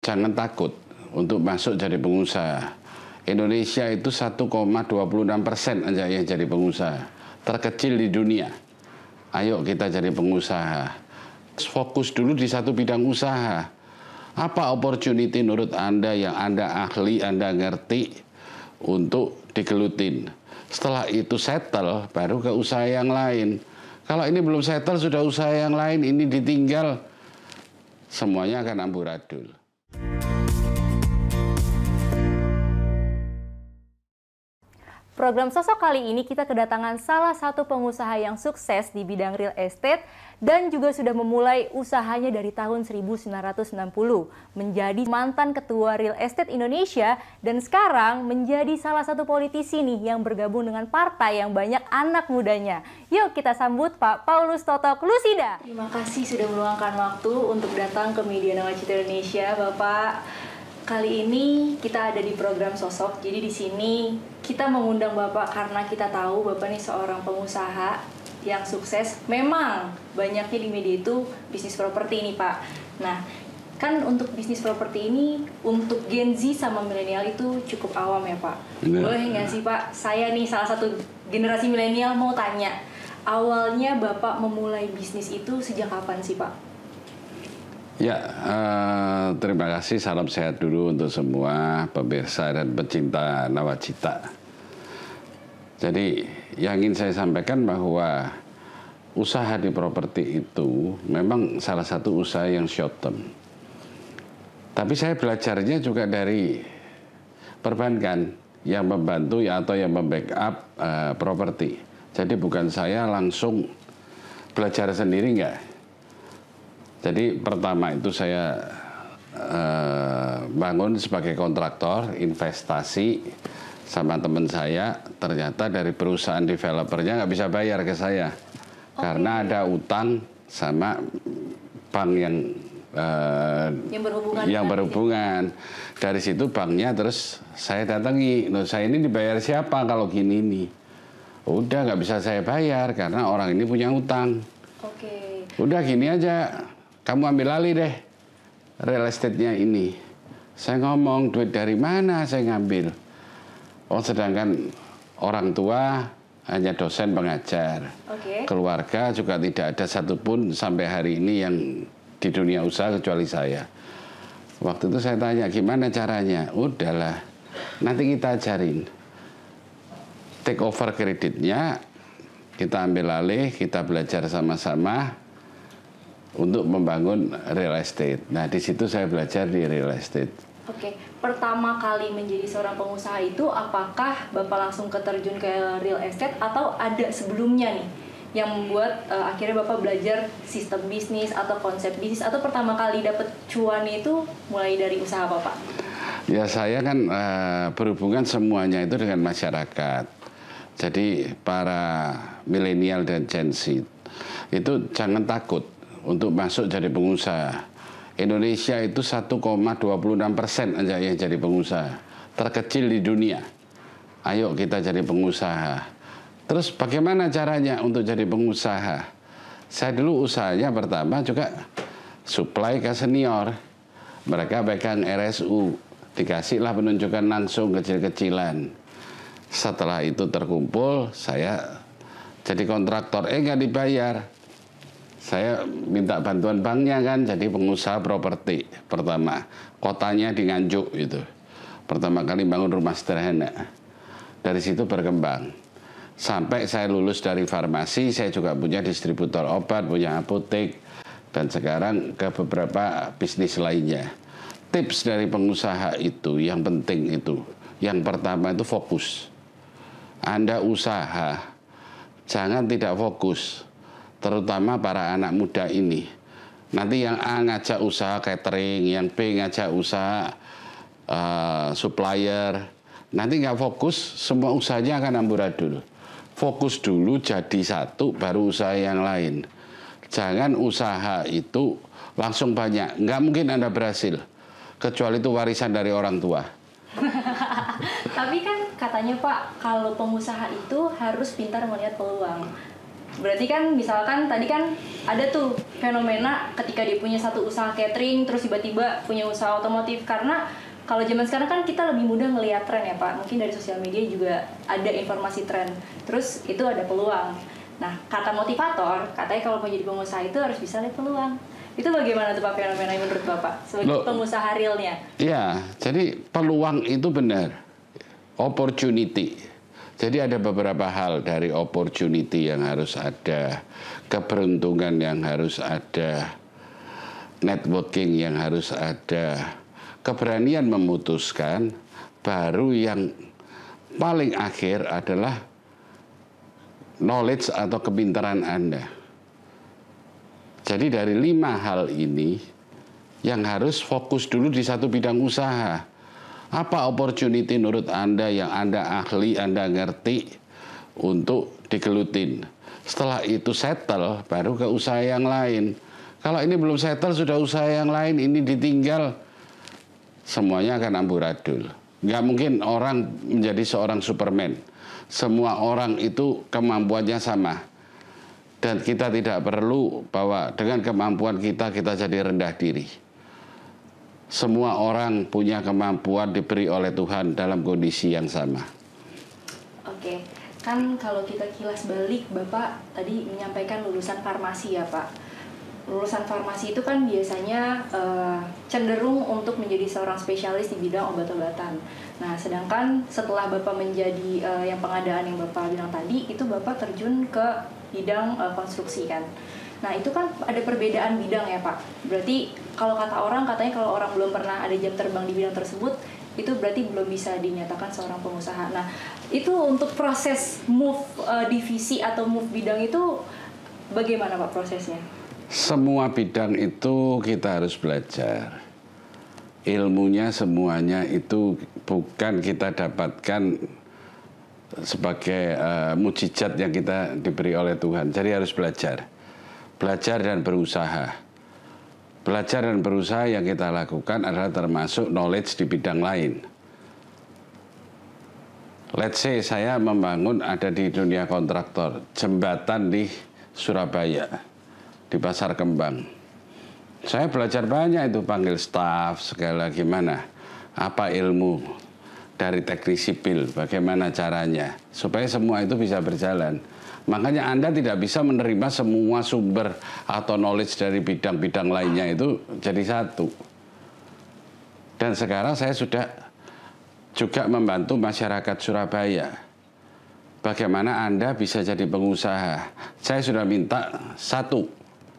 Jangan takut untuk masuk jadi pengusaha. Indonesia itu 1,26% aja yang jadi pengusaha. Terkecil di dunia. Ayo kita jadi pengusaha. Fokus dulu di satu bidang usaha. Apa opportunity menurut Anda yang Anda ahli, Anda ngerti untuk digelutin. Setelah itu settle, baru ke usaha yang lain. Kalau ini belum settle, sudah usaha yang lain, ini ditinggal, semuanya akan amburadul. Program Sosok kali ini kita kedatangan salah satu pengusaha yang sukses di bidang real estate dan juga sudah memulai usahanya dari tahun 1990, menjadi mantan ketua Real Estate Indonesia dan sekarang menjadi salah satu politisi nih yang bergabung dengan partai yang banyak anak mudanya. Yuk kita sambut Pak Paulus Totok Lusida. Terima kasih sudah meluangkan waktu untuk datang ke Media Nawacita Indonesia, Bapak. Kali ini kita ada di program Sosok, jadi di sini kita mengundang Bapak karena kita tahu Bapak ini seorang pengusaha yang sukses. Memang banyaknya di media itu bisnis properti ini, Pak. Nah, kan untuk bisnis properti ini untuk Gen Z sama milenial itu cukup awam ya, Pak. Boleh nggak sih, Pak? Saya nih salah satu generasi milenial mau tanya, awalnya Bapak memulai bisnis itu sejak kapan sih, Pak? Ya, terima kasih. Salam sehat dulu untuk semua pemirsa dan pecinta Nawacita. Jadi, yang ingin saya sampaikan bahwa usaha di properti itu memang salah satu usaha yang short term. Tapi saya belajarnya juga dari perbankan yang membantu atau yang membackup properti. Jadi bukan saya langsung belajar sendiri, enggak. Jadi pertama itu saya bangun sebagai kontraktor investasi sama teman saya, ternyata dari perusahaan developernya nggak bisa bayar ke saya. Karena ada utang sama bank yang berhubungan. Dari situ banknya terus saya datangi, loh saya ini dibayar siapa kalau gini nih? Udah nggak bisa saya bayar karena orang ini punya utang. Udah gini aja, kamu ambil alih deh real estate-nya ini. Saya ngomong, duit dari mana saya ngambil? Oh, sedangkan orang tua hanya dosen pengajar. Keluarga juga tidak ada satupun sampai hari ini yang di dunia usaha kecuali saya. Waktu itu saya tanya, gimana caranya? Udahlah, nanti kita ajarin. Take over kreditnya, kita ambil alih, kita belajar sama-sama untuk membangun real estate. Nah, di situ saya belajar di real estate. Pertama kali menjadi seorang pengusaha itu, apakah Bapak langsung keterjun ke real estate atau ada sebelumnya nih yang membuat akhirnya Bapak belajar sistem bisnis atau konsep bisnis, atau pertama kali dapat cuan itu mulai dari usaha Bapak? Ya, saya kan berhubungan semuanya itu dengan masyarakat. Jadi para milenial dan Gen Z itu jangan takut untuk masuk jadi pengusaha. Indonesia itu 1,26% aja yang jadi pengusaha. Terkecil di dunia. Ayo kita jadi pengusaha. Terus bagaimana caranya untuk jadi pengusaha? Saya dulu usahanya pertama juga supply ke senior. Mereka pegang RSU. Dikasihlah penunjukan langsung kecil-kecilan. Setelah itu terkumpul, saya jadi kontraktor. Nggak dibayar. Saya minta bantuan banknya kan, jadi pengusaha properti. Pertama, kotanya di Nganjuk itu. Pertama kali bangun rumah sederhana. Dari situ berkembang. Sampai saya lulus dari farmasi, saya juga punya distributor obat, punya apotek. Dan sekarang ke beberapa bisnis lainnya. Tips dari pengusaha itu, yang penting itu. Yang pertama itu fokus. Anda usaha, jangan tidak fokus. Terutama para anak muda ini. Nanti yang A ngajak usaha catering, yang B ngajak usaha supplier. Nanti nggak fokus, semua usahanya akan amburadul. Fokus dulu jadi satu, baru usaha yang lain. Jangan usaha itu langsung banyak. Nggak mungkin Anda berhasil. Kecuali itu warisan dari orang tua. Tapi kan katanya Pak, kalau pengusaha itu harus pintar melihat peluang. Berarti kan misalkan tadi kan ada tuh fenomena ketika dia punya satu usaha catering terus tiba-tiba punya usaha otomotif, karena kalau zaman sekarang kan kita lebih mudah ngelihat tren ya Pak. Mungkin dari sosial media juga ada informasi tren. Terus itu ada peluang. Nah, kata motivator, katanya kalau mau jadi pengusaha itu harus bisa lihat peluang. Itu bagaimana tuh Pak fenomena menurut Bapak sebagai pengusaha realnya? Iya, jadi peluang itu benar. Opportunity. Jadi ada beberapa hal dari opportunity yang harus ada, keberuntungan yang harus ada, networking yang harus ada, keberanian memutuskan, baru yang paling akhir adalah knowledge atau kepintaran Anda. Jadi dari 5 hal ini yang harus fokus dulu di satu bidang usaha. Apa opportunity menurut Anda yang Anda ahli, Anda ngerti untuk digelutin. Setelah itu settle, baru ke usaha yang lain. Kalau ini belum settle, sudah usaha yang lain, ini ditinggal, semuanya akan amburadul. Nggak mungkin orang menjadi seorang Superman. Semua orang itu kemampuannya sama. Dan kita tidak perlu bahwa dengan kemampuan kita jadi rendah diri. Semua orang punya kemampuan diberi oleh Tuhan dalam kondisi yang sama. Oke, kan kalau kita kilas balik, Bapak tadi menyampaikan lulusan farmasi ya Pak. Lulusan farmasi itu kan biasanya cenderung untuk menjadi seorang spesialis di bidang obat-obatan. Nah, sedangkan setelah Bapak menjadi yang pengadaan yang Bapak bilang tadi, itu Bapak terjun ke bidang konstruksi kan. Nah, itu kan ada perbedaan bidang ya Pak. Berarti kalau kata orang, katanya kalau orang belum pernah ada jam terbang di bidang tersebut, itu berarti belum bisa dinyatakan seorang pengusaha. Nah, itu untuk proses move divisi atau move bidang itu bagaimana Pak prosesnya? Semua bidang itu kita harus belajar. Ilmunya semuanya itu bukan kita dapatkan sebagai mujizat yang kita diberi oleh Tuhan. Jadi harus belajar. Belajar dan berusaha. Belajar dan berusaha yang kita lakukan adalah termasuk knowledge di bidang lain. Let's say saya membangun ada di dunia kontraktor, jembatan di Surabaya, di Pasar Kembang. Saya belajar banyak itu, panggil staff, segala gimana. Apa ilmu dari teknik sipil, bagaimana caranya, supaya semua itu bisa berjalan. Makanya Anda tidak bisa menerima semua sumber atau knowledge dari bidang-bidang lainnya itu jadi satu. Dan sekarang saya sudah juga membantu masyarakat Surabaya. Bagaimana Anda bisa jadi pengusaha. Saya sudah minta satu,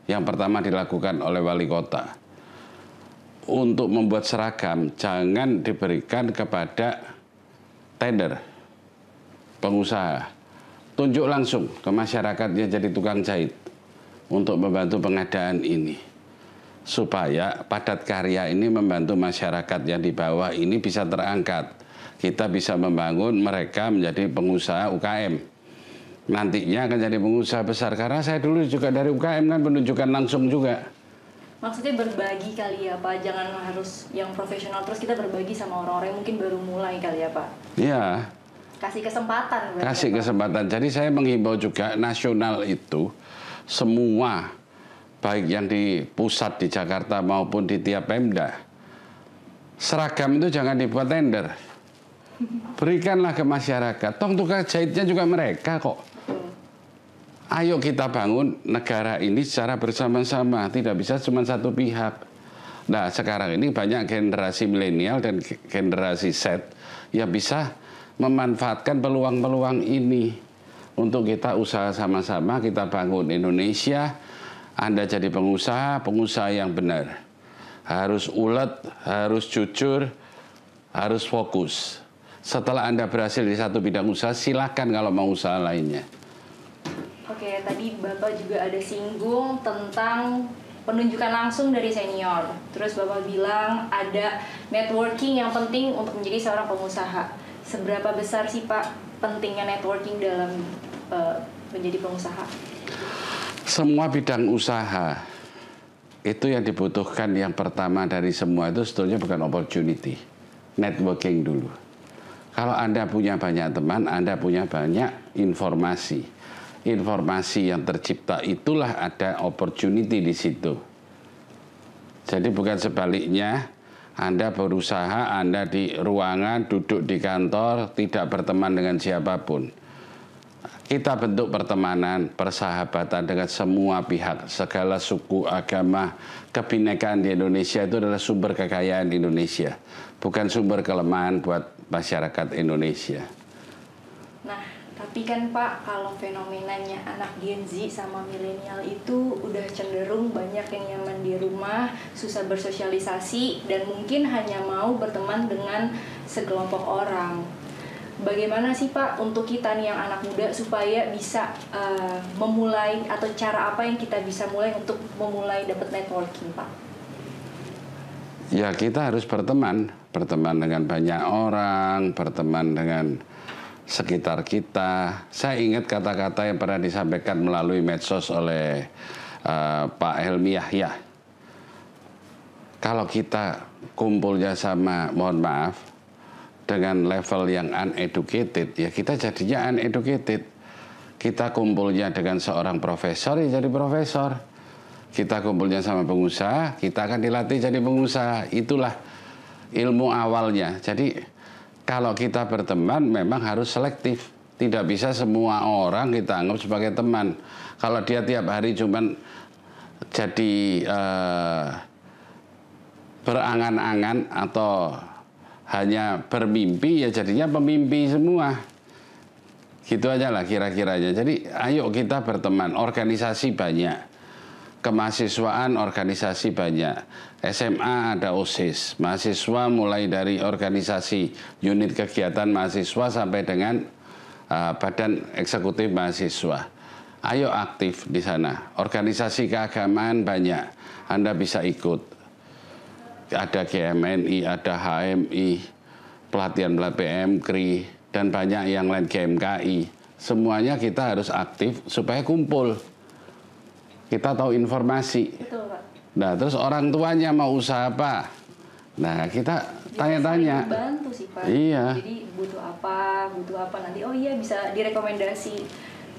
yang pertama dilakukan oleh wali kota. Untuk membuat seragam, jangan diberikan kepada tender pengusaha. Tunjuk langsung ke masyarakat yang jadi tukang jahit untuk membantu pengadaan ini. Supaya padat karya ini membantu masyarakat yang di bawah ini bisa terangkat. Kita bisa membangun mereka menjadi pengusaha UKM. Nantinya akan jadi pengusaha besar. Karena saya dulu juga dari UKM kan penunjukan langsung juga. Maksudnya berbagi kali ya Pak, jangan harus yang profesional terus kita berbagi sama orang-orang yang mungkin baru mulai kali ya Pak. Iya. Kasih kesempatan. Kasih kesempatan. Jadi saya menghimbau juga nasional itu semua, baik yang di pusat di Jakarta maupun di tiap Pemda, seragam itu jangan dibuat tender. Berikanlah ke masyarakat. Toh tukang jahitnya juga mereka kok. Ayo kita bangun negara ini secara bersama-sama. Tidak bisa cuma satu pihak. Nah sekarang ini banyak generasi milenial dan generasi Z yang bisa memanfaatkan peluang-peluang ini untuk kita usaha sama-sama, kita bangun Indonesia. Anda jadi pengusaha yang benar. Harus ulet, harus jujur, harus fokus. Setelah Anda berhasil di satu bidang usaha, silakan kalau mau usaha lainnya. Oke, tadi Bapak juga ada singgung tentang penunjukan langsung dari senior. Terus Bapak bilang ada networking yang penting untuk menjadi seorang pengusaha. Seberapa besar sih Pak pentingnya networking dalam menjadi pengusaha? Semua bidang usaha itu yang dibutuhkan yang pertama dari semua itu sebetulnya bukan opportunity. Networking dulu. Kalau Anda punya banyak teman, Anda punya banyak informasi. informasi yang tercipta itulah ada opportunity di situ. Jadi bukan sebaliknya, Anda berusaha, Anda di ruangan, duduk di kantor, tidak berteman dengan siapapun. Kita bentuk pertemanan, persahabatan dengan semua pihak, segala suku, agama, kebinekaan di Indonesia itu adalah sumber kekayaan Indonesia, bukan sumber kelemahan buat masyarakat Indonesia. Nah, tapi kan Pak, kalau fenomenanya anak Gen Z sama milenial itu udah cenderung banyak yang nyaman di rumah, susah bersosialisasi, dan mungkin hanya mau berteman dengan sekelompok orang. Bagaimana sih Pak untuk kita nih yang anak muda supaya bisa memulai, atau cara apa yang kita bisa mulai untuk memulai dapat networking Pak? Ya kita harus berteman dengan banyak orang, berteman dengan sekitar kita. Saya ingat kata-kata yang pernah disampaikan melalui medsos oleh Pak Helmi Yahya. Kalau kita kumpulnya sama, mohon maaf, dengan level yang uneducated, ya kita jadinya uneducated. Kita kumpulnya dengan seorang profesor, ya jadi profesor. Kita kumpulnya sama pengusaha, kita akan dilatih jadi pengusaha. Itulah ilmu awalnya. Jadi kalau kita berteman memang harus selektif. Tidak bisa semua orang kita anggap sebagai teman. Kalau dia tiap hari cuman jadi berangan-angan atau hanya bermimpi, ya jadinya pemimpi semua. Gitu aja lah kira-kiranya. Jadi ayo kita berteman, organisasi banyak. Kemahasiswaan organisasi banyak. SMA ada OSIS. Mahasiswa mulai dari organisasi unit kegiatan mahasiswa sampai dengan badan eksekutif mahasiswa. Ayo aktif di sana. Organisasi keagamaan banyak. Anda bisa ikut. Ada GMNI, ada HMI, pelatihan PMKRI, dan banyak yang lain, GMKI. Semuanya kita harus aktif supaya kumpul. Kita tahu informasi. Betul, Pak. Nah, terus orang tuanya mau usaha apa? Nah, kita tanya-tanya. Bantu sih, Pak. Iya. Jadi butuh apa nanti. Oh iya, bisa direkomendasi.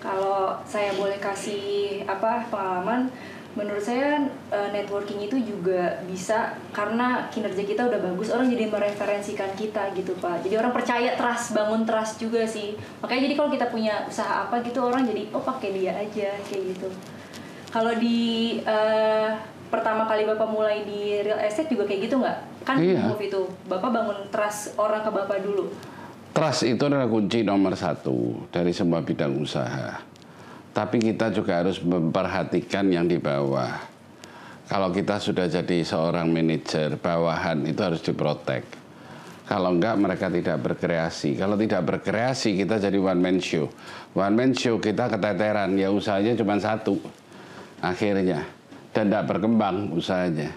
Kalau saya boleh kasih pengalaman, menurut saya networking itu juga bisa karena kinerja kita udah bagus, orang jadi mereferensikan kita gitu Pak. Jadi orang percaya, bangun trust juga sih. Makanya jadi kalau kita punya usaha apa gitu, orang jadi pakai dia aja kayak gitu. Kalau di pertama kali Bapak mulai di real estate juga kayak gitu nggak? Kan iya. Move itu Bapak bangun trust orang ke Bapak dulu. Trust itu adalah kunci nomor 1 dari semua bidang usaha. Tapi kita juga harus memperhatikan yang di bawah. Kalau kita sudah jadi seorang manajer, bawahan itu harus diprotek. Kalau enggak, mereka tidak berkreasi. Kalau tidak berkreasi, kita jadi one man show. One man show kita keteteran, ya usahanya cuma 1 akhirnya. Dan tidak berkembang usahanya.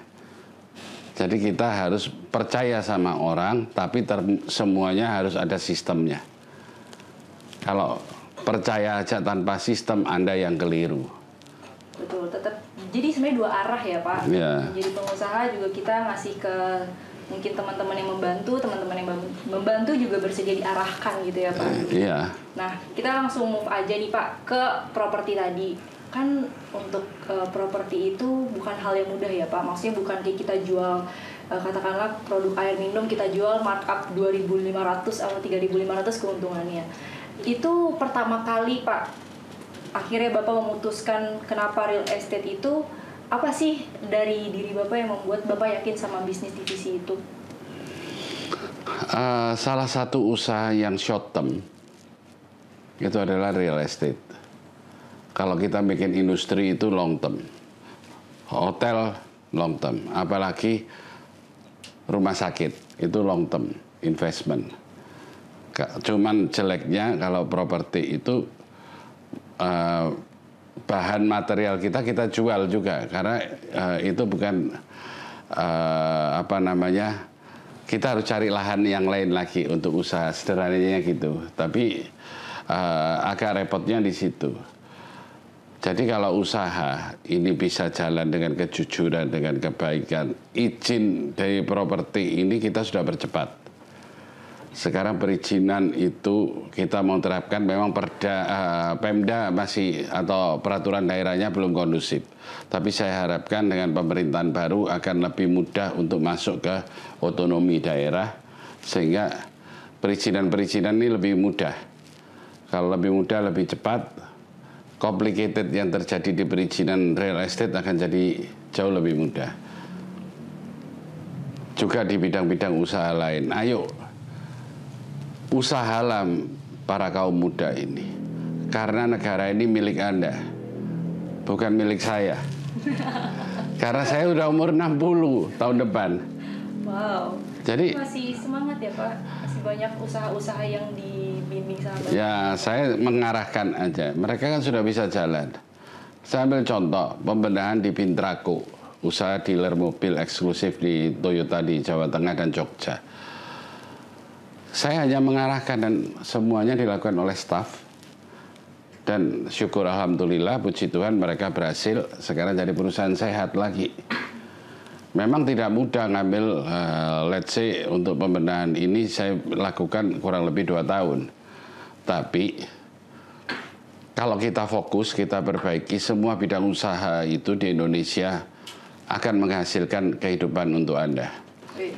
Jadi kita harus percaya sama orang, tapi semuanya harus ada sistemnya. Kalau percaya aja tanpa sistem, Anda yang keliru. Betul, tetap. Jadi sebenarnya 2 arah ya Pak. Yeah. Jadi pengusaha juga kita ngasih ke mungkin teman-teman yang membantu, teman-teman yang membantu juga bersedia diarahkan gitu ya Pak. Iya. Nah, kita langsung move aja nih Pak ke properti tadi. Kan untuk properti itu bukan hal yang mudah ya Pak. Maksudnya bukan kayak kita jual katakanlah produk air minum kita jual markup 2.500 atau 3.500 keuntungannya. Itu pertama kali Pak, akhirnya Bapak memutuskan kenapa real estate itu, apa sih dari diri Bapak yang membuat Bapak yakin sama bisnis divisi itu? Salah satu usaha yang short term itu adalah real estate. Kalau kita bikin industri itu long term, hotel long term, apalagi rumah sakit itu long term investment. Cuman jeleknya kalau properti itu bahan material kita jual juga, karena itu bukan kita harus cari lahan yang lain lagi untuk usaha, sederhananya gitu. Tapi agak repotnya di situ. Jadi kalau usaha ini bisa jalan dengan kejujuran, dengan kebaikan, izin dari properti ini kita sudah percepat. Sekarang perizinan itu kita mau terapkan, memang Pemda masih atau peraturan daerahnya belum kondusif. Tapi saya harapkan dengan pemerintahan baru akan lebih mudah untuk masuk ke otonomi daerah, sehingga perizinan-perizinan ini lebih mudah. Kalau lebih mudah, lebih cepat, complicated yang terjadi di perizinan real estate akan jadi jauh lebih mudah. Juga di bidang-bidang usaha lain. Ayo, usahalah para kaum muda ini, karena negara ini milik Anda, bukan milik saya. Karena saya udah umur 60 tahun depan. Wow. Jadi masih semangat ya Pak, masih banyak usaha-usaha yang dibimbing sama Bapak. Ya, saya mengarahkan aja. Mereka kan sudah bisa jalan. Saya ambil contoh pembenahan di Pintraco, usaha dealer mobil eksklusif di Toyota di Jawa Tengah dan Jogja. Saya hanya mengarahkan dan semuanya dilakukan oleh staf. Dan syukur alhamdulillah, puji Tuhan mereka berhasil sekarang jadi perusahaan sehat lagi. Memang tidak mudah ngambil, let's say untuk pembenahan ini saya lakukan kurang lebih 2 tahun. Tapi kalau kita fokus, kita perbaiki semua bidang usaha itu di Indonesia akan menghasilkan kehidupan untuk Anda. Wih,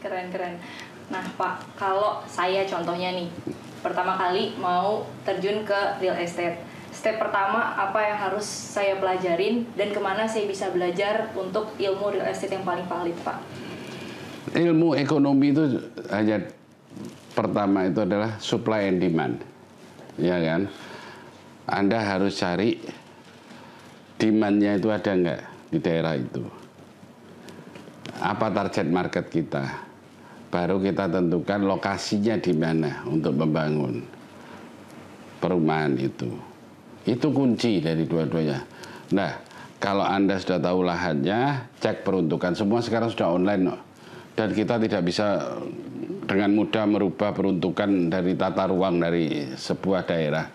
keren-keren. Nah Pak, kalau saya contohnya nih, pertama kali mau terjun ke real estate. Step pertama, apa yang harus saya pelajarin dan kemana saya bisa belajar untuk ilmu real estate yang paling valid, Pak? Ilmu ekonomi itu hanya pertama itu adalah supply and demand, ya kan? Anda harus cari demand-nya itu ada nggak di daerah itu. Apa target market kita? Baru kita tentukan lokasinya di mana untuk membangun perumahan itu. Itu kunci dari dua-duanya. Nah, kalau Anda sudah tahu lahannya, cek peruntukan. Semua sekarang sudah online, no? Dan kita tidak bisa dengan mudah merubah peruntukan dari tata ruang dari sebuah daerah.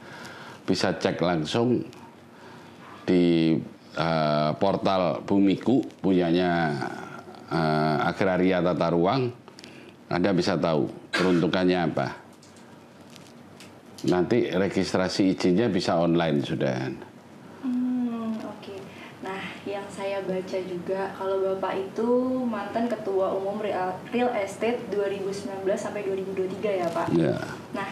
Bisa cek langsung di portal Bumiku, punyanya Agraria Tata Ruang. Anda bisa tahu peruntukannya apa. Nanti registrasi izinnya bisa online sudah. Oke. Nah, yang saya baca juga kalau Bapak itu mantan Ketua Umum Real Estate 2019 sampai 2023 ya Pak? Ya. Nah,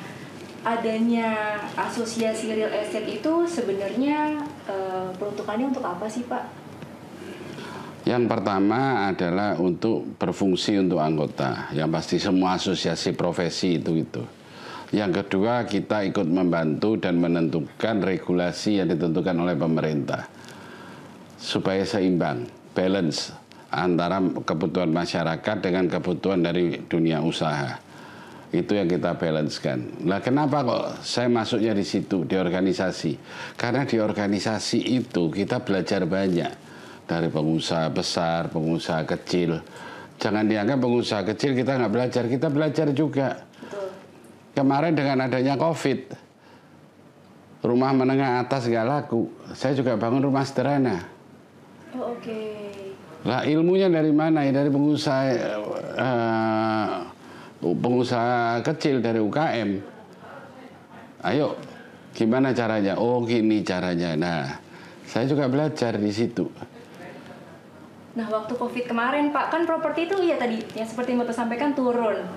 adanya asosiasi real estate itu sebenarnya peruntukannya untuk apa sih Pak? Yang pertama adalah untuk berfungsi untuk anggota. Yang pasti semua asosiasi profesi itu. Yang kedua, kita ikut membantu dan menentukan regulasi yang ditentukan oleh pemerintah. Supaya seimbang, balance antara kebutuhan masyarakat dengan kebutuhan dari dunia usaha. Itu yang kita balancekan. Nah, kenapa kok saya masuknya di situ, di organisasi? Karena di organisasi itu kita belajar banyak. Dari pengusaha besar, pengusaha kecil. Jangan dianggap pengusaha kecil kita nggak belajar, kita belajar juga. Kemarin dengan adanya COVID, rumah menengah atas nggak laku. Saya juga bangun rumah sederhana. Oh, oke. Lah ilmunya dari mana? Ya, dari pengusaha kecil, dari UKM. Ayo, gimana caranya? Oh, gini caranya. Nah, saya juga belajar di situ. Nah, waktu COVID kemarin, Pak, kan properti itu ya tadi, yang seperti yang Bapak sampaikan turun.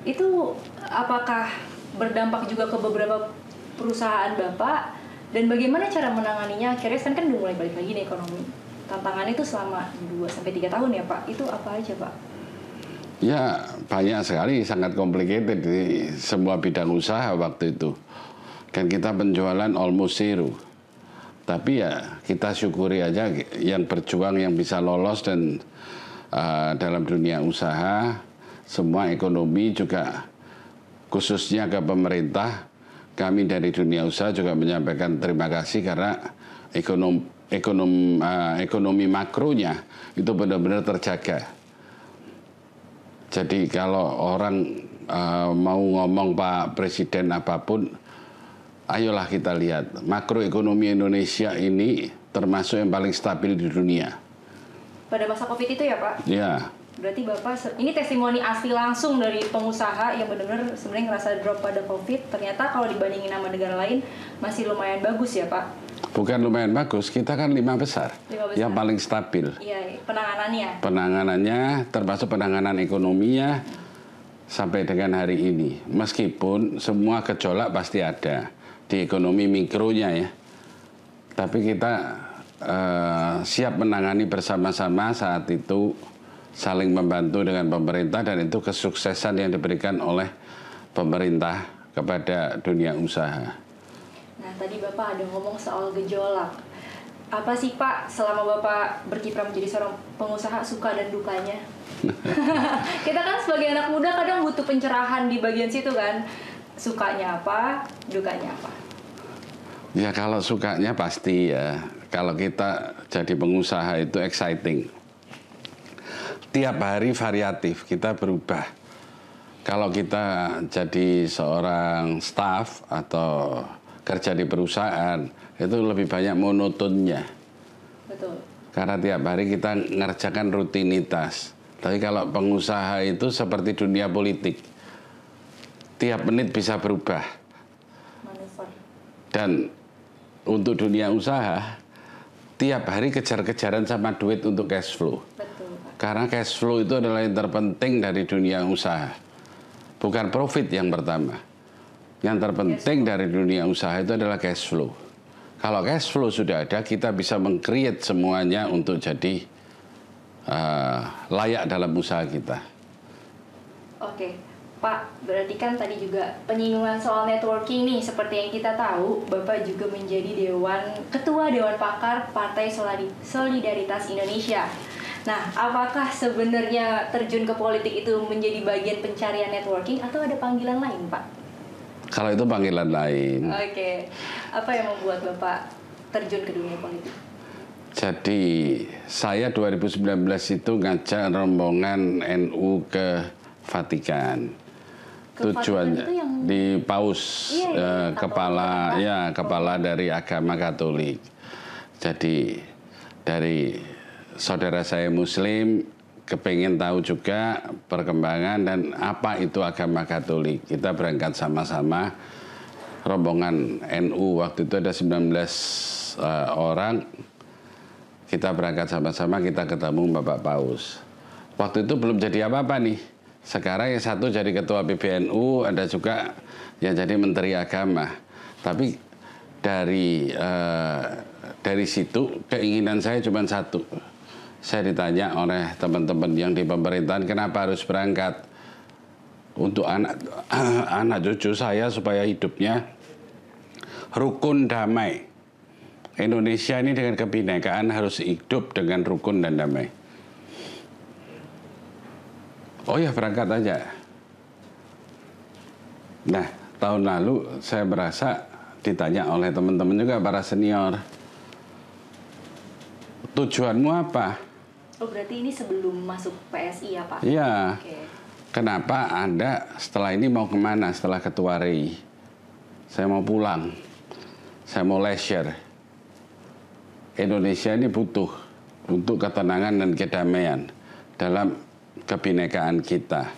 Itu apakah berdampak juga ke beberapa perusahaan Bapak? Dan bagaimana cara menanganinya? Akhirnya kan udah mulai balik lagi nih ekonomi. Tantangannya itu selama 2-3 tahun ya Pak. Itu apa aja Pak? Ya, banyak sekali, sangat complicated di semua bidang usaha waktu itu. Dan kita penjualan almost zero. Tapi ya kita syukuri aja yang berjuang yang bisa lolos dan dalam dunia usaha, semua ekonomi juga khususnya ke pemerintah, kami dari dunia usaha juga menyampaikan terima kasih karena ekonomi makronya itu benar-benar terjaga. Jadi kalau orang mau ngomong Pak Presiden apapun, ayolah kita lihat makroekonomi Indonesia ini termasuk yang paling stabil di dunia. Pada masa COVID itu ya Pak? Ya. Berarti Bapak, ini testimoni asli langsung dari pengusaha yang benar-benar sebenarnya ngerasa drop pada COVID. Ternyata kalau dibandingin sama negara lain masih lumayan bagus ya Pak? Bukan lumayan bagus, kita kan 5 besar, yang paling stabil. Iya, penanganannya. Penanganannya, termasuk penanganan ekonominya sampai dengan hari ini. Meskipun semua gejolak pasti ada di ekonomi mikronya ya. Tapi kita siap menangani bersama-sama saat itu, saling membantu dengan pemerintah, dan itu kesuksesan yang diberikan oleh pemerintah kepada dunia usaha. Nah, tadi Bapak ada ngomong soal gejolak. Apa sih Pak, selama Bapak berkiprah menjadi seorang pengusaha, suka dan dukanya? Kita kan sebagai anak muda kadang butuh pencerahan di bagian situ kan. Sukanya apa, dukanya apa? Ya kalau sukanya pasti ya. Kalau kita jadi pengusaha itu exciting. Tiap hari variatif, kita berubah. Kalau kita jadi seorang staff atau kerja di perusahaan, itu lebih banyak monotonnya. Betul. Karena tiap hari kita ngerjakan rutinitas. Tapi kalau pengusaha itu seperti dunia politik. Tiap menit bisa berubah. Manuver. Dan untuk dunia usaha, tiap hari kejar-kejaran sama duit untuk cash flow. Betul, Pak. Karena cash flow itu adalah yang terpenting dari dunia usaha. Bukan profit yang pertama. Yang terpenting dari dunia usaha itu adalah cash flow. Kalau cash flow sudah ada, kita bisa meng-create semuanya untuk jadi layak dalam usaha kita. Oke, Pak, berarti kan tadi juga penyinggungan soal networking nih, seperti yang kita tahu, Bapak juga menjadi Ketua Dewan Pakar Partai Solidaritas Indonesia. Nah, apakah sebenarnya terjun ke politik itu menjadi bagian pencarian networking atau ada panggilan lain, Pak? Kalau itu panggilan lain. Oke, apa yang membuat Bapak terjun ke dunia politik? Jadi, saya 2019 itu ngajak rombongan NU ke Vatikan. Tujuannya yang di Paus, kepala dari agama Katolik. Jadi dari saudara saya Muslim kepengen tahu juga perkembangan dan apa itu agama Katolik. Kita berangkat sama-sama, rombongan NU waktu itu ada 19 orang. Kita berangkat sama-sama, kita ketemu Bapak Paus. Waktu itu belum jadi apa-apa nih. Sekarang yang satu jadi ketua PBNU, ada juga yang jadi menteri agama. Tapi dari situ keinginan saya cuma satu. Saya ditanya oleh teman-teman yang di pemerintahan, kenapa harus berangkat? Untuk anak cucu saya supaya hidupnya rukun damai. Indonesia ini dengan kebinekaan harus hidup dengan rukun dan damai. Oh ya, berangkat aja. Nah, tahun lalu saya merasa ditanya oleh teman-teman juga, para senior, tujuanmu apa? Oh, berarti ini sebelum masuk PSI ya, Pak? Iya. Oke. Kenapa Anda setelah ini mau kemana setelah ketua REI? Saya mau pulang. Saya mau leisure. Indonesia ini butuh untuk ketenangan dan kedamaian dalam kebinekaan kita.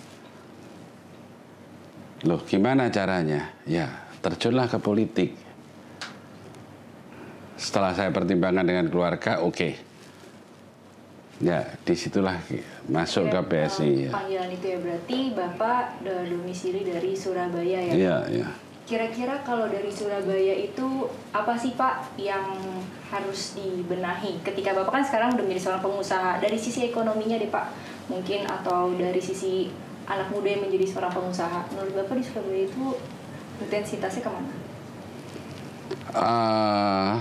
Loh, gimana caranya? Ya, terjunlah ke politik. Setelah saya pertimbangkan dengan keluarga, oke. Ya, disitulah masuk ke PSI. Panggilan itu ya, berarti Bapak domisili dari Surabaya ya? Iya, iya. Kira-kira kalau dari Surabaya itu apa sih Pak yang harus dibenahi? Ketika Bapak kan sekarang udah menjadi seorang pengusaha, dari sisi ekonominya deh Pak, mungkin, atau dari sisi anak muda yang menjadi seorang pengusaha. Menurut Bapak di Surabaya itu intensitasnya kemana?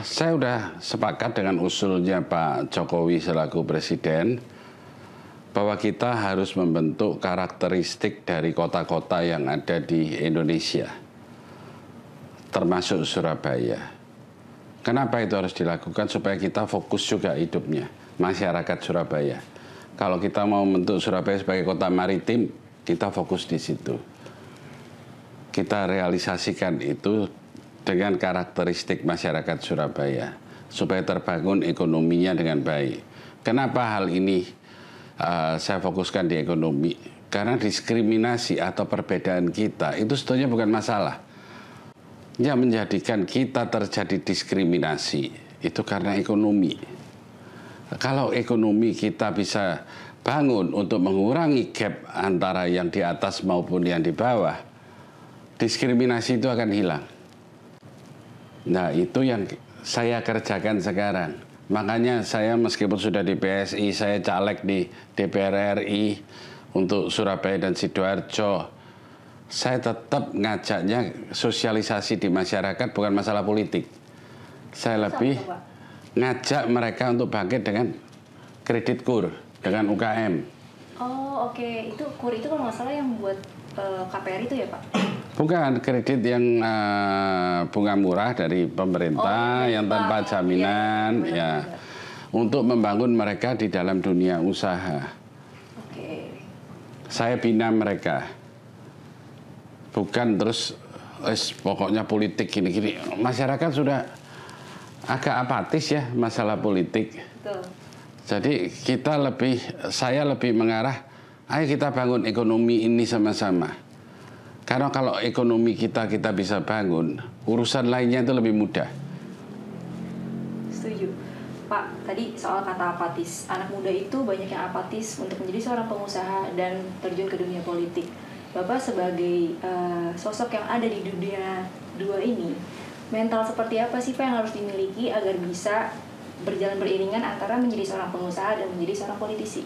Saya udah sepakat dengan usulnya Pak Jokowi selaku Presiden bahwa kita harus membentuk karakteristik dari kota-kota yang ada di Indonesia, termasuk Surabaya. Kenapa itu harus dilakukan? Supaya kita fokus juga hidupnya, masyarakat Surabaya. Kalau kita mau membentuk Surabaya sebagai kota maritim, kita fokus di situ. Kita realisasikan itu dengan karakteristik masyarakat Surabaya, supaya terbangun ekonominya dengan baik. Kenapa hal ini saya fokuskan di ekonomi. Karena diskriminasi atau perbedaan kita itu sebetulnya bukan masalah. Yang menjadikan kita terjadi diskriminasi itu karena ekonomi. Kalau ekonomi kita bisa bangun untuk mengurangi gap antara yang di atas maupun yang di bawah, diskriminasi itu akan hilang. Nah, itu yang saya kerjakan sekarang. Makanya saya meskipun sudah di PSI, saya caleg di DPR RI untuk Surabaya dan Sidoarjo, saya tetap ngajaknya sosialisasi di masyarakat, bukan masalah politik. Saya lebih ngajak mereka untuk bangkit dengan kredit KUR, dengan UKM. Oh, oke. Itu KUR itu kalau nggak salah yang buat KPR itu ya, Pak? Bukan, kredit yang bunga murah dari pemerintah, yang tanpa jaminan, ya, untuk membangun mereka di dalam dunia usaha. Saya bina mereka, bukan terus pokoknya politik gini-gini. Masyarakat sudah agak apatis ya masalah politik. Betul. Jadi saya lebih mengarah, ayo kita bangun ekonomi ini sama-sama. Karena kalau ekonomi kita bisa bangun, urusan lainnya itu lebih mudah. Setuju. Pak, tadi soal kata apatis. Anak muda itu banyak yang apatis untuk menjadi seorang pengusaha dan terjun ke dunia politik. Bapak sebagai sosok yang ada di dunia dua ini, mental seperti apa sih Pak yang harus dimiliki agar bisa berjalan beriringan antara menjadi seorang pengusaha dan menjadi seorang politisi?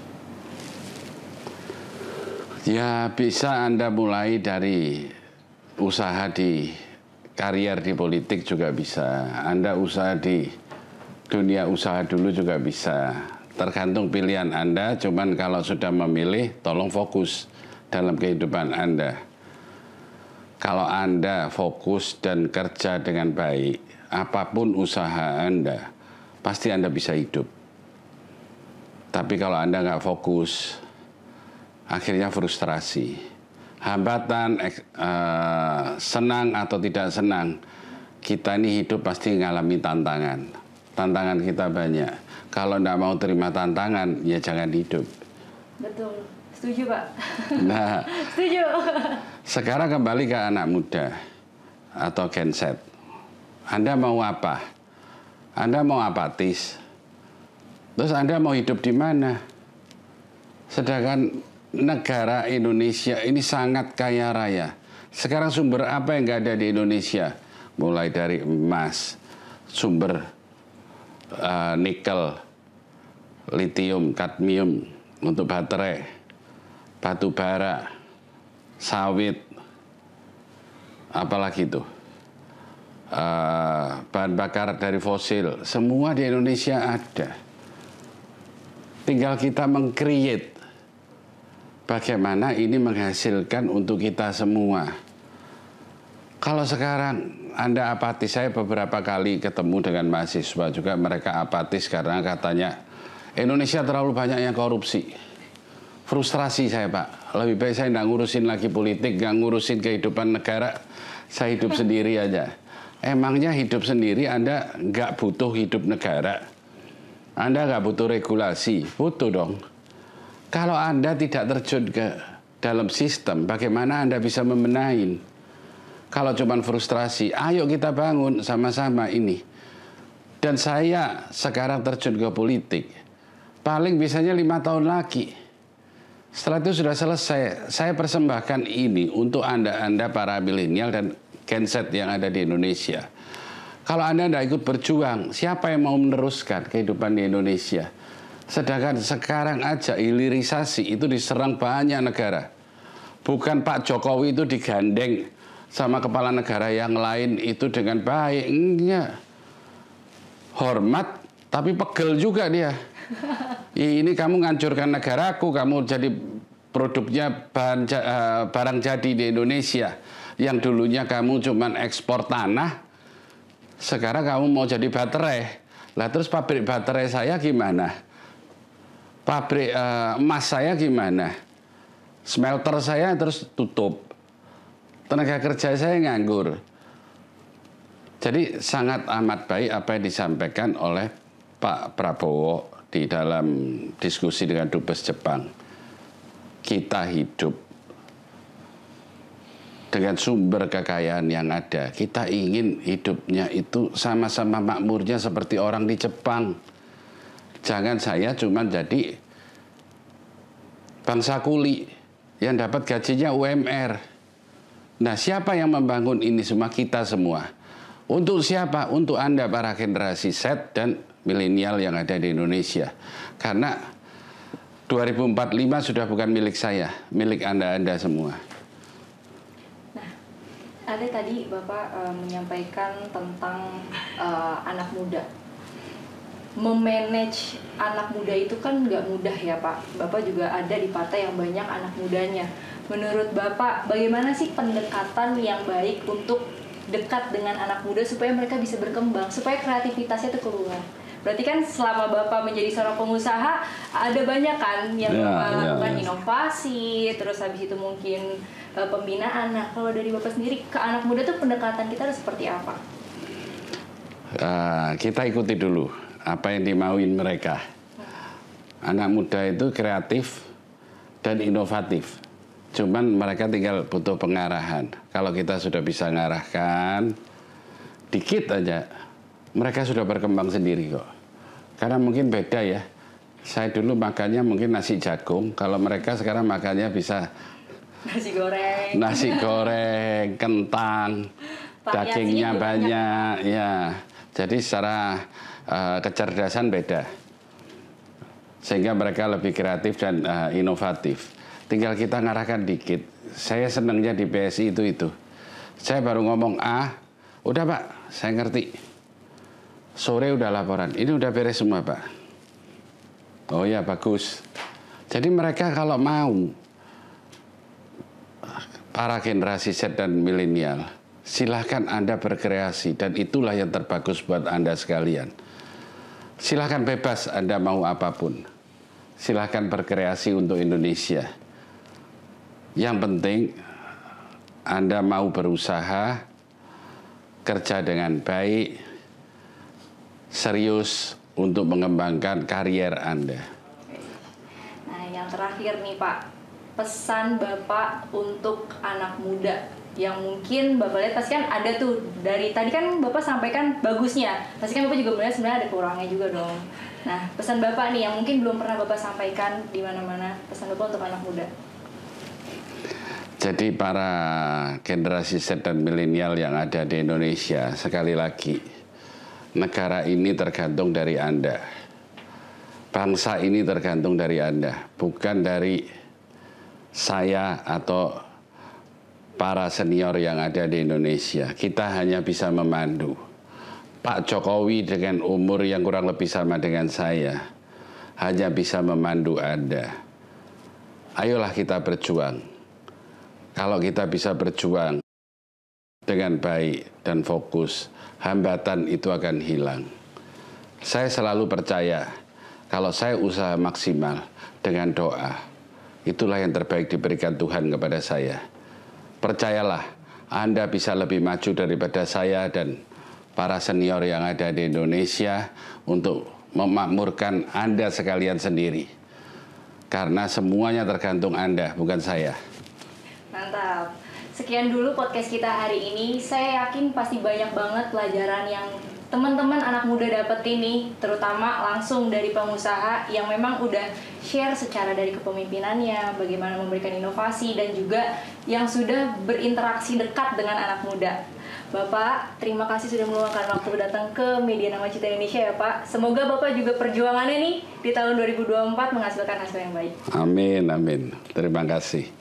Ya, bisa Anda mulai dari usaha di karier di politik juga bisa. Anda usaha di dunia usaha dulu juga bisa. Tergantung pilihan Anda, cuman kalau sudah memilih, tolong fokus dalam kehidupan Anda. Kalau Anda fokus dan kerja dengan baik, apapun usaha Anda, pasti Anda bisa hidup. Tapi kalau Anda nggak fokus, akhirnya frustrasi. Hambatan, senang atau tidak senang, kita ini hidup pasti mengalami tantangan. Tantangan kita banyak. Kalau tidak mau terima tantangan, ya jangan hidup. Betul. Setuju, Pak. Nah, setuju. Sekarang kembali ke anak muda atau Gen Z. Anda mau apa? Anda mau apatis? Terus Anda mau hidup di mana? Sedangkan negara Indonesia ini sangat kaya raya. Sekarang sumber apa yang nggak ada di Indonesia? Mulai dari emas, sumber nikel, litium, kadmium untuk baterai, batu bara, sawit, apalagi itu, bahan bakar dari fosil, semua di Indonesia ada. Tinggal kita meng-create bagaimana ini menghasilkan untuk kita semua. Kalau sekarang Anda apatis, saya beberapa kali ketemu dengan mahasiswa juga, mereka apatis karena katanya Indonesia terlalu banyak yang korupsi. Frustrasi saya, Pak. Lebih baik saya nggak ngurusin lagi politik, nggak ngurusin kehidupan negara, saya hidup sendiri aja. Emangnya hidup sendiri Anda nggak butuh hidup negara? Anda nggak butuh regulasi? Butuh dong. Kalau Anda tidak terjun ke dalam sistem, bagaimana Anda bisa membenahin? Kalau cuma frustrasi, ayo kita bangun sama-sama ini. Dan saya sekarang terjun ke politik, paling biasanya 5 tahun lagi. Setelah itu sudah selesai. Saya persembahkan ini untuk Anda para milenial dan Gen Z yang ada di Indonesia. Kalau Anda tidak ikut berjuang, siapa yang mau meneruskan kehidupan di Indonesia? Sedangkan sekarang aja hilirisasi itu diserang banyak negara. Bukan Pak Jokowi itu digandeng sama kepala negara yang lain itu dengan baik. Enggak. Hormat, tapi pegel juga dia. Ini kamu ngancurkan negaraku, kamu jadi produknya barang jadi di Indonesia. Yang dulunya kamu cuman ekspor tanah, sekarang kamu mau jadi baterai. Lah terus pabrik baterai saya gimana? Pabrik emas saya gimana? Smelter saya terus tutup. Tenaga kerja saya nganggur. Jadi sangat amat baik apa yang disampaikan oleh Pak Prabowo di dalam diskusi dengan Dubes Jepang. Kita hidup dengan sumber kekayaan yang ada. Kita ingin hidupnya itu sama-sama makmurnya seperti orang di Jepang. Jangan saya cuma jadi bangsa kuli yang dapat gajinya UMR. Nah, siapa yang membangun ini semua? Kita semua. Untuk siapa? Untuk Anda para generasi Z dan milenial yang ada di Indonesia. Karena 2045 sudah bukan milik saya, milik Anda semua. Nah, ada tadi Bapak menyampaikan tentang anak muda. Memanage anak muda itu kan nggak mudah ya Pak. Bapak juga ada di partai yang banyak anak mudanya. Menurut Bapak, bagaimana sih pendekatan yang baik untuk dekat dengan anak muda supaya mereka bisa berkembang, supaya kreativitasnya itu keluar? Berarti kan selama Bapak menjadi seorang pengusaha, ada banyak kan yang Bapak lakukan inovasi, terus habis itu mungkin pembinaan. Nah, kalau dari Bapak sendiri ke anak muda tuh pendekatan kita harus seperti apa? Kita ikuti dulu apa yang dimauin mereka. Anak muda itu kreatif dan inovatif. Cuman mereka tinggal butuh pengarahan. Kalau kita sudah bisa mengarahkan, dikit aja, mereka sudah berkembang sendiri kok. Karena mungkin beda ya. Saya dulu makannya mungkin nasi jagung, kalau mereka sekarang makannya bisa nasi goreng, kentang, dagingnya banyak, ya. Jadi secara kecerdasan beda. Sehingga mereka lebih kreatif dan inovatif. Tinggal kita ngarahkan dikit. Saya senangnya di PSI itu. Saya baru ngomong A, udah Pak, saya ngerti. Sore udah laporan, ini udah beres semua Pak. Oh ya bagus. Jadi mereka kalau mau, para generasi Z dan milenial, silahkan Anda berkreasi. Dan itulah yang terbagus buat Anda sekalian. Silahkan bebas Anda mau apapun. Silahkan berkreasi untuk Indonesia. Yang penting Anda mau berusaha, kerja dengan baik, serius untuk mengembangkan karier Anda. Nah, yang terakhir nih Pak, pesan Bapak untuk anak muda yang mungkin Bapak lihat pasti kan ada tuh, dari tadi kan Bapak sampaikan bagusnya, pasti kan Bapak juga melihat sebenarnya ada kurangnya juga dong. Nah, pesan Bapak nih yang mungkin belum pernah Bapak sampaikan di mana-mana, pesan Bapak untuk anak muda. Jadi para generasi Z dan milenial yang ada di Indonesia, sekali lagi, negara ini tergantung dari Anda. Bangsa ini tergantung dari Anda, bukan dari saya atau para senior yang ada di Indonesia. Kita hanya bisa memandu. Pak Jokowi dengan umur yang kurang lebih sama dengan saya, hanya bisa memandu Anda. Ayolah kita berjuang. Kalau kita bisa berjuang dengan baik dan fokus, hambatan itu akan hilang. Saya selalu percaya, kalau saya usaha maksimal dengan doa, itulah yang terbaik diberikan Tuhan kepada saya. Percayalah, Anda bisa lebih maju daripada saya dan para senior yang ada di Indonesia untuk memakmurkan Anda sekalian sendiri. Karena semuanya tergantung Anda, bukan saya. Mantap. Sekian dulu podcast kita hari ini. Saya yakin pasti banyak banget pelajaran yang teman-teman anak muda dapat ini, terutama langsung dari pengusaha yang memang udah share secara dari kepemimpinannya, bagaimana memberikan inovasi, dan juga yang sudah berinteraksi dekat dengan anak muda. Bapak, terima kasih sudah meluangkan waktu datang ke Media Nawacita Indonesia ya Pak. Semoga Bapak juga perjuangannya nih di tahun 2024 menghasilkan hasil yang baik. Amin, amin. Terima kasih.